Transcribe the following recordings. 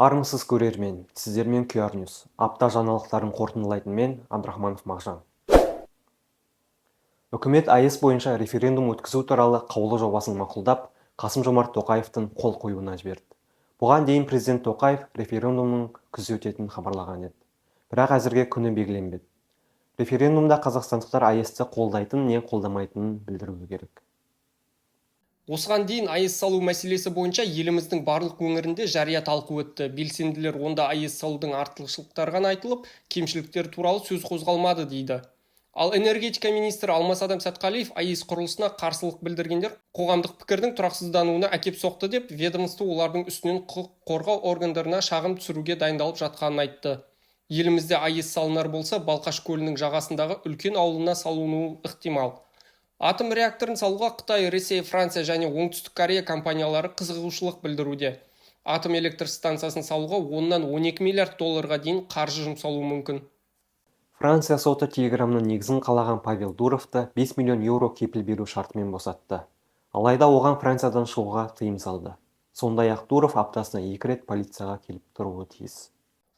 Армысыз көрермен, сіздермен QR News. Апта жаңалықтарын қорытындылайтын мен Абдрахманов Мағжан. Үкімет АЭС бойынша референдум өткізу туралы қаулы жобасын мақұлдап, Қасым-Жомарт Тоқаевтың қол қоюына жіберді. Бұған дейін президент Тоқаев референдумның күзде өтетінін хабарлаған еді. Бірақ әзірге күні белгіленбеді. Референдумда қазақстандықтар АЭСті қолдайтын не қолдамайтынын білдіруі керек. Осыған дейін АЭС салу мәселесі бойынша еліміздің барлық өңірінде жария талқы өтті. Белсенділер онда АЭС салудың артықшылықтары ғана айтылып, кемшіліктер туралы сөз қозғалмады дейді. Ал энергетика министрі Алмасадам Сәтқалиев АЭС құрылысына қарсылық білдіргендер қоғамдық пікірдің тұрақсыздануына әкеп соқты деп, ведомство олардың үстінен құқық қорғау органдарына шағым түсіруге дайындалып жатқанын айтты. Елімізде АЭС салынар болса, Балқаш көлінің жағасындағы үлкен ауылына салынуы ықтимал. Атом реакторын салуға Қытай, Ресей, Франция және Оңтүстік Корея компаниялары қызығушылық білдіруде. Атом электр станциясын салуға 10-12 миллиард долларға дейін қаржы жұмсалуы мүмкін. Франция соты Телеграмның негізін қалаған Павел Дуровты 5 миллион еуро кепіл беру шартымен босатты. Алайда оған Франциядан шығуға тыйым салды. Сондай-ақ Дуров аптасына 2 рет полицияға келіп тұруы тиіс.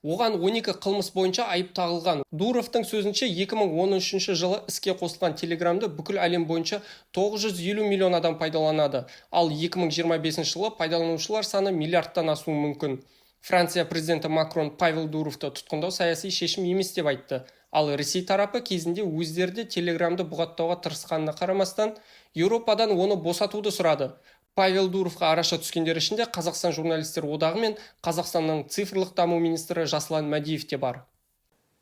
Оған 12 қылмыс бойынша айып тағылған. Дуровтың сөзінше 2013 жылы іске қосылған Телеграмды бүкіл әлем бойынша 950 миллион адам пайдаланады. Ал 2025 жылы пайдаланушылар саны миллиардтан асуы мүмкін. Франция президенті Макрон Павел Дуровты тұтқындау саяси шешім емес деп айтты. Ал Ресей тарапы кезінде өздері Телеграмды бұғаттауға тырысқанына қарамастан, Еуропадан оны босатуды сұрады. Павел Дуровқа араша түскендер ішінде Қазақстан журналистер одағы мен Қазақстанның цифрлық даму министрі Жасұлан Мәдиев те бар.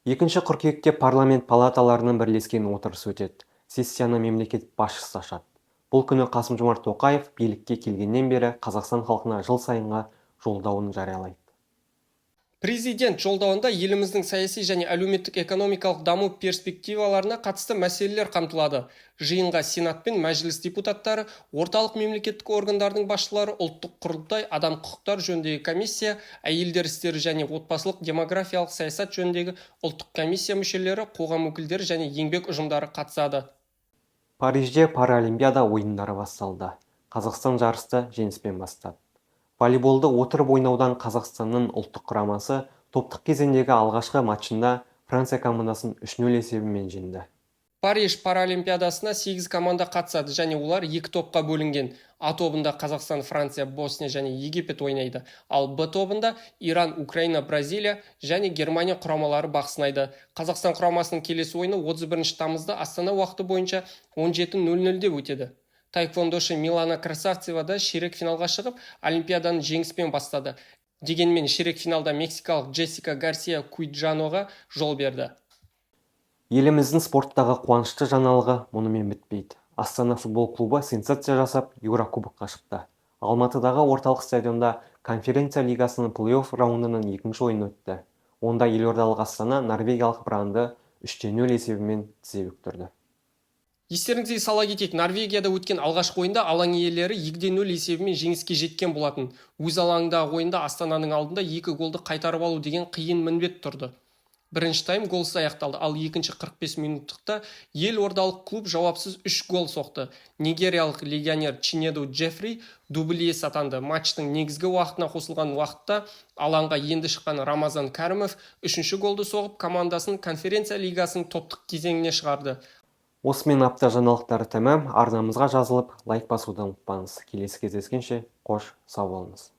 2 қыркүйекте парламент палаталарының бірлескен отырысы өтеді. Сессияны мемлекет басшысы ашады. Бұл күні Қасым-Жомарт Тоқаев билікке келгеннен бері Қазақстан халқына жыл сайынғы жолдауын жариялайды. Президент жолдауында еліміздің саяси және әлеуметтік экономикалық даму перспективаларына қатысты мәселелер қамтылады. Жиынға Сенат пен Мәжіліс депутаттары, орталық мемлекеттік органдардың басшылары, ұлттық құрылтай, адам құқықтар жөніндегі комиссия, әйелдер істері және отбасылық демографиялық саясат жөніндегі ұлттық комиссия мүшелері, қоғам өкілдері және еңбек ұжымдары қатысады. Парижде Паралимпиада ойындары басталды. Қазақстан жарысты жеңіспен бастады. Волейболды отырып ойнаудан Қазақстанның ұлттық құрамасы топтық кезеңдегі алғашқы матчында Франция командасын 3-0 есебімен жеңді. Париж Паралимпиадасына 8 команда қатысады және олар 2 топқа бөлінген. А тобында Қазақстан, Франция, Босния және Египет ойнайды. Ал Б тобында Иран, Украина, Бразилия және Германия құрамалары бақ сынайды. Қазақстан құрамасының келесі ойыны 31 тамызда Астана уақыты бойынша 17:00-де өтеді. Таеквондошы Милана Красавцева да ширек финалға шығып, Олимпиаданы жеңіспен бастады. Дегенмен ширек финалда мексикалық Джессика Гарсия Куиджаноға жол берді. Еліміздің спорттағы қуанышты жаңалығы мұнымен бітпейді. Астана футбол клубы сенсация жасап, Еурокубокқа шықты. Алматыдағы орталық стадионда конференция лигасының плей-офф раундының 2-ші ойыны өтті. Онда елордалық Астана норвегиялық Бранды 3-0 есебімен тізе бүктірді. Естеріңізге сала кетейік, Норвегияда өткен алғашқы ойында алаң иелері 2-0 есебімен жеңіске жеткен болатын. Өз алаңындағы ойында Астананың алдында 2 голды қайтарып алу деген қиын міндет тұрды. Бірінші тайм голсыз аяқталды, ал екінші 45 минуттықта елордалық клуб жауапсыз 3 гол соқты. Нигериялық легионер Чинеду Джеффри дублиес атанды. Матчтың негізгі уақытына қосылған уақытта алаңға енді шыққан Рамазан Кәрімов 3-ші голды соғып, командасын конференция лигасының топтық кезеңіне шығарды. Осымен апта жаңалықтары тәмам. Арнамызға жазылып, лайк басудан ұмытпаңыз. Келесі кездескенше қош, сау болыңыз.